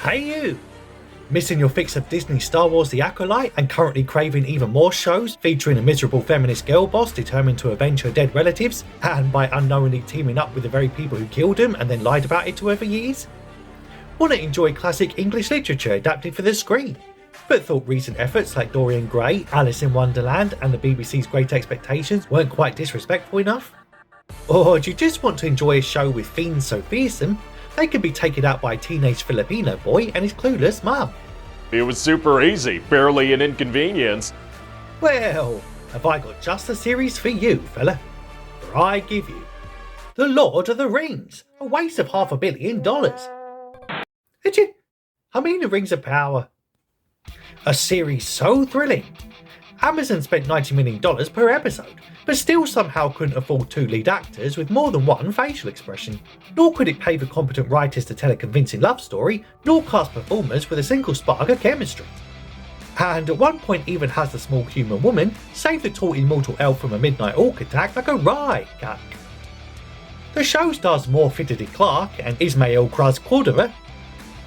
Hey you! Missing your fix of Disney Star Wars The Acolyte and currently craving even more shows featuring a miserable feminist girl boss determined to avenge her dead relatives and by unknowingly teaming up with the very people who killed them and then lied about it to her for years? Want to enjoy classic English literature adapted for the screen, but thought recent efforts like Dorian Gray, Alice in Wonderland and the BBC's Great Expectations weren't quite disrespectful enough? Or do you just want to enjoy a show with fiends so fearsome they can be taken out by a teenage Filipino boy and his clueless mum? It was super easy, barely an inconvenience. Well, have I got just the series for you, fella? For I give you The Lord of the Rings, a waste of $500 million. Did you? I mean the Rings of Power. A series so thrilling. Amazon spent $90 million per episode, but still somehow couldn't afford 2 lead actors with more than one facial expression. Nor could it pay for competent writers to tell a convincing love story, nor cast performers with a single spark of chemistry. And at one point even has the small human woman save the tall immortal elf from a midnight orc attack like a riot cuck. The show stars Mor Fitterdy Clark and Ismael Cruz Cordova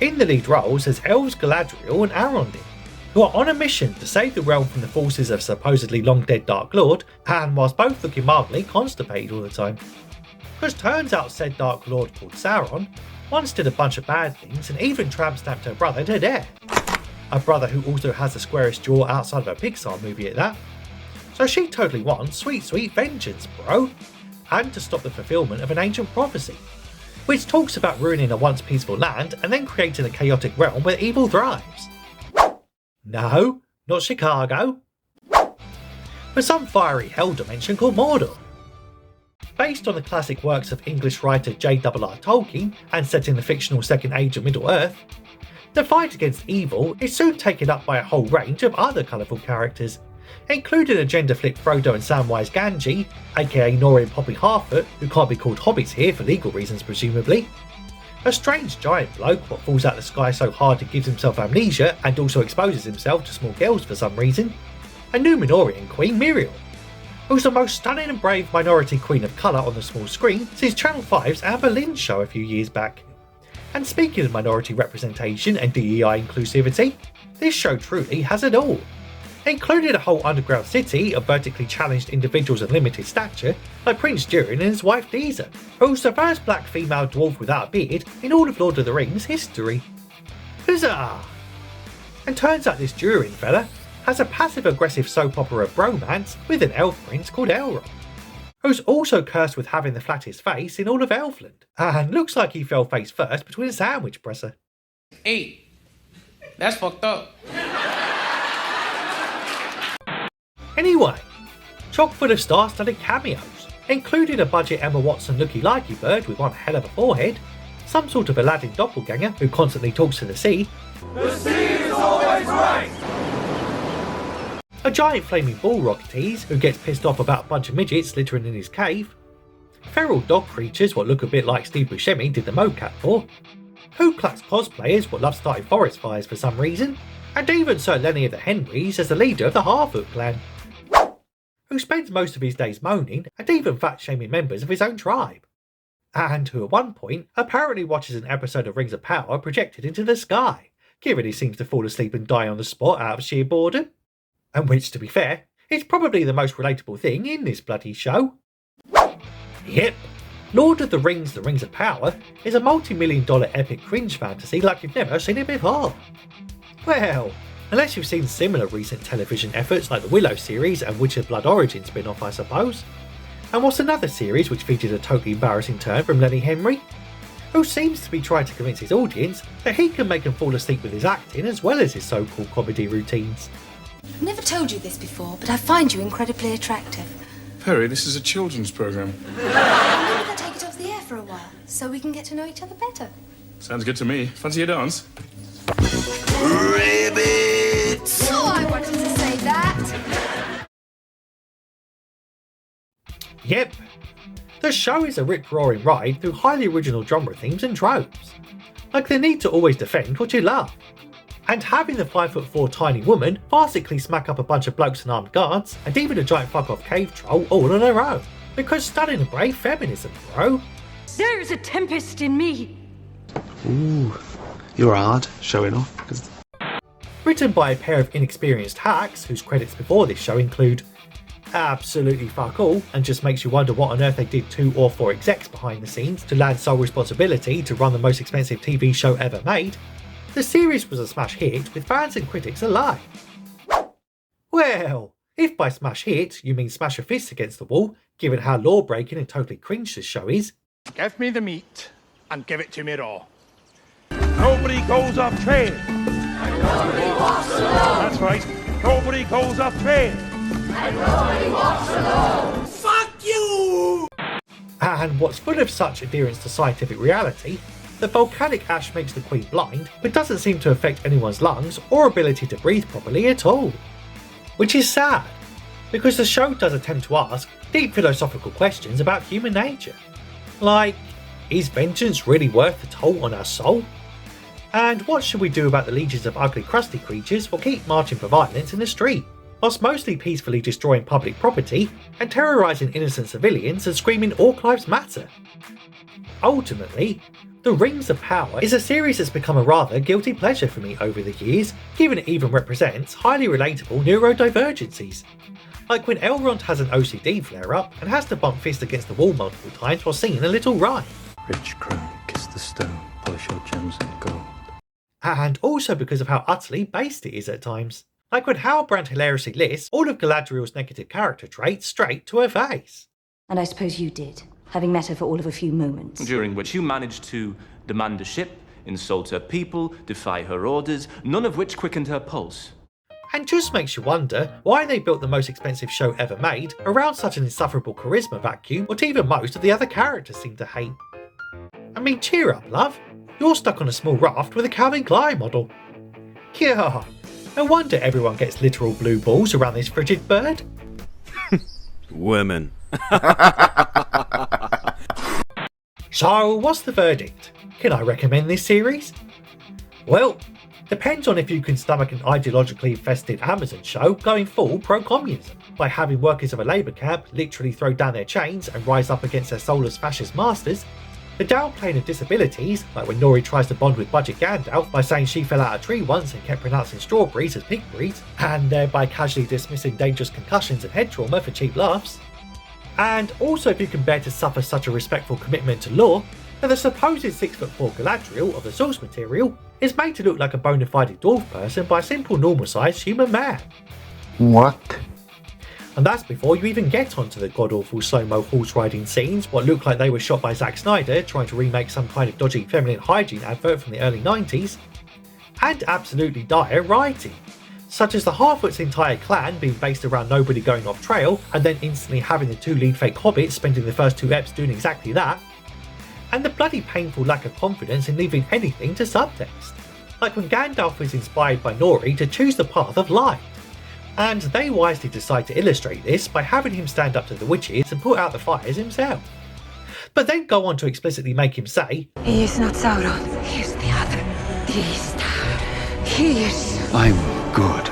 in the lead roles as elves Galadriel and Arondin, who are on a mission to save the realm from the forces of supposedly long dead Dark Lord, and whilst both looking mildly constipated all the time. Because turns out said Dark Lord called Sauron once did a bunch of bad things and even tramp-stamped her brother to death. A brother who also has the squarest jaw outside of a Pixar movie at that. So she totally wants sweet vengeance, bro. And to stop the fulfillment of an ancient prophecy, which talks about ruining a once peaceful land and then creating a chaotic realm where evil thrives. No, not Chicago, but some fiery hell dimension called Mordor. Based on the classic works of English writer J.R.R. Tolkien and set in the fictional Second Age of Middle-earth, the fight against evil is soon taken up by a whole range of other colourful characters, including a gender-flipped Frodo and Samwise Gamgee, aka Nori and Poppy Harfoot, who can't be called hobbits here for legal reasons presumably, a strange giant bloke what falls out the sky so hard he gives himself amnesia and also exposes himself to small girls for some reason, a Númenórean queen Miriel, who's the most stunning and brave minority queen of colour on the small screen since Channel 5's Amber Lynn show a few years back. And speaking of minority representation and DEI inclusivity, this show truly has it all, including a whole underground city of vertically challenged individuals of limited stature like Prince Durin and his wife Disa, who's the first black female dwarf without a beard in all of Lord of the Rings history. Huzzah! And turns out this Durin fella has a passive-aggressive soap opera bromance with an elf prince called Elrond, who's also cursed with having the flattest face in all of Elfland, and looks like he fell face first between a sandwich presser. Hey, that's fucked up. Anyway, chock full of star-studded cameos, including a budget Emma Watson looky-likey bird with one hell of a forehead, some sort of Aladdin doppelganger who constantly talks to the sea. The sea is always right! A giant flaming Balrog tease who gets pissed off about a bunch of midgets littering in his cave. Feral dog creatures what look a bit like Steve Buscemi did the mocap for. Ku Klux cosplayers what love starting forest fires for some reason. And even Sir Lenny of the Henrys as the leader of the Harfoot clan, who spends most of his days moaning and even fat-shaming members of his own tribe. And who at one point apparently watches an episode of Rings of Power projected into the sky, given he seems to fall asleep and die on the spot out of sheer boredom. And which, to be fair, is probably the most relatable thing in this bloody show. Yep, Lord of the Rings of Power is a multi-million-dollar epic cringe fantasy like you've never seen it before. Well, unless you've seen similar recent television efforts like the Willow series and Witcher Blood Origin spin-off I suppose. And what's another series which featured a totally embarrassing turn from Lenny Henry, who seems to be trying to convince his audience that he can make them fall asleep with his acting as well as his so-called comedy routines. I've never told you this before, but I find you incredibly attractive. Perry, this is a children's programme. Maybe they'll take it off the air for a while, so we can get to know each other better. Sounds good to me. Fancy a dance? Ribbits! Oh, I wanted to say that! Yep, the show is a rip-roaring ride through highly original genre themes and tropes, like the need to always defend what you love, and having the 5'4" tiny woman farcically smack up a bunch of blokes and armed guards, and even a giant fuck-off cave troll all on her own, because stunning and brave feminism, bro. There's a tempest in me. Ooh, You're hard, showing off. Written by a pair of inexperienced hacks whose credits before this show include absolutely fuck all and just makes you wonder what on earth they did 2 or 4 execs behind the scenes to land sole responsibility to run the most expensive TV show ever made, the series was a smash hit with fans and critics alike. Well, if by smash hit you mean smash your fists against the wall, given how law-breaking and totally cringe this show is, give me the meat and give it to me raw. Nobody goes off trail. And nobody walks alone. That's right. Nobody goes off trail. And nobody walks alone. Fuck you! And what's full of such adherence to scientific reality, that volcanic ash makes the Queen blind, but doesn't seem to affect anyone's lungs or ability to breathe properly at all. Which is sad, because the show does attempt to ask deep philosophical questions about human nature. Like, is vengeance really worth the toll on our soul? And what should we do about the legions of ugly crusty creatures who keep marching for violence in the street, whilst mostly peacefully destroying public property and terrorising innocent civilians and screaming all lives matter? Ultimately, The Rings of Power is a series that's become a rather guilty pleasure for me over the years, given it even represents highly relatable neurodivergencies. Like when Elrond has an OCD flare-up and has to bump fist against the wall multiple times while singing a little rhyme. Rich crone, kiss the stone, polish your gems and gold. And also because of how utterly based it is at times. Like when Halbrand hilariously lists all of Galadriel's negative character traits straight to her face. And I suppose you did, having met her for all of a few moments. During which you managed to demand a ship, insult her people, defy her orders, none of which quickened her pulse. And just makes you wonder why they built the most expensive show ever made around such an insufferable charisma vacuum what even most of the other characters seem to hate. I mean, cheer up, love. You're stuck on a small raft with a Calvin Klein model. Yeah, no wonder everyone gets literal blue balls around this frigid bird. Women. So, what's the verdict? Can I recommend this series? Well, depends on if you can stomach an ideologically infested Amazon show going full pro-communism, by having workers of a labour camp literally throw down their chains and rise up against their soulless fascist masters, the downplaying of disabilities, like when Nori tries to bond with Budget Gandalf by saying she fell out of a tree once and kept pronouncing strawberries as pig breeds, and thereby casually dismissing dangerous concussions and head trauma for cheap laughs. And also if you can bear to suffer such a respectful commitment to law, that the supposed 6'4" Galadriel of the source material is made to look like a bona fide dwarf person by a simple normal sized human man. What? And that's before you even get onto the god-awful slow-mo horse riding scenes what look like they were shot by Zack Snyder trying to remake some kind of dodgy feminine hygiene advert from the early 90s, and absolutely dire writing, such as the Harfoot's entire clan being based around nobody going off trail and then instantly having the 2 lead fake hobbits spending the first 2 eps doing exactly that, and the bloody painful lack of confidence in leaving anything to subtext, like when Gandalf is inspired by Nori to choose the path of light. And they wisely decide to illustrate this by having him stand up to the witches and put out the fires himself. But then go on to explicitly make him say, "He is not Sauron, he is the other, the East. He is... I'm good."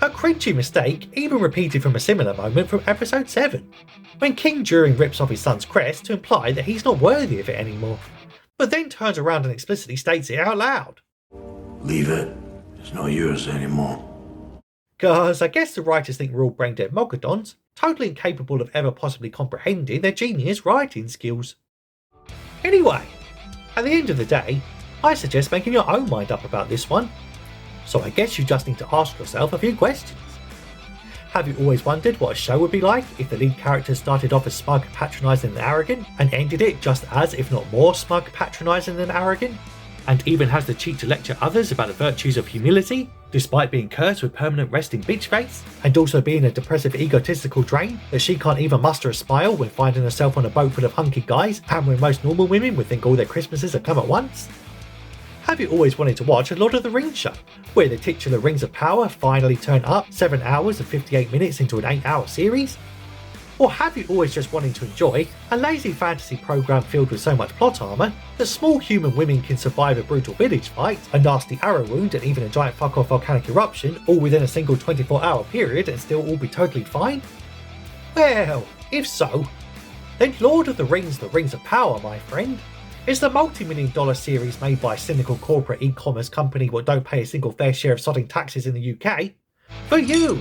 A cringy mistake even repeated from a similar moment from episode 7, when King Durin rips off his son's crest to imply that he's not worthy of it anymore, but then turns around and explicitly states it out loud. Leave it. It's not yours anymore. Cause I guess the writers think we're all brain dead mogadons, totally incapable of ever possibly comprehending their genius writing skills. Anyway, at the end of the day, I suggest making your own mind up about this one. So I guess you just need to ask yourself a few questions. Have you always wondered what a show would be like if the lead character started off as smug, patronising and arrogant, and ended it just as, if not more, smug, patronising and arrogant? And even has the cheek to lecture others about the virtues of humility, despite being cursed with permanent resting bitch face, and also being a depressive egotistical drain that she can't even muster a smile when finding herself on a boat full of hunky guys, and when most normal women would think all their Christmases have come at once? Have you always wanted to watch a Lord of the Rings show, where the titular Rings of Power finally turn up 7 hours and 58 minutes into an 8-hour series? Or have you always just wanted to enjoy a lazy fantasy program filled with so much plot armour that small human women can survive a brutal village fight, a nasty arrow wound and even a giant fuck off volcanic eruption all within a single 24-hour period and still all be totally fine? Well, if so, then Lord of the Rings of Power, my friend, is the multi-million-dollar series made by a cynical corporate e-commerce company what don't pay a single fair share of sodding taxes in the UK for you.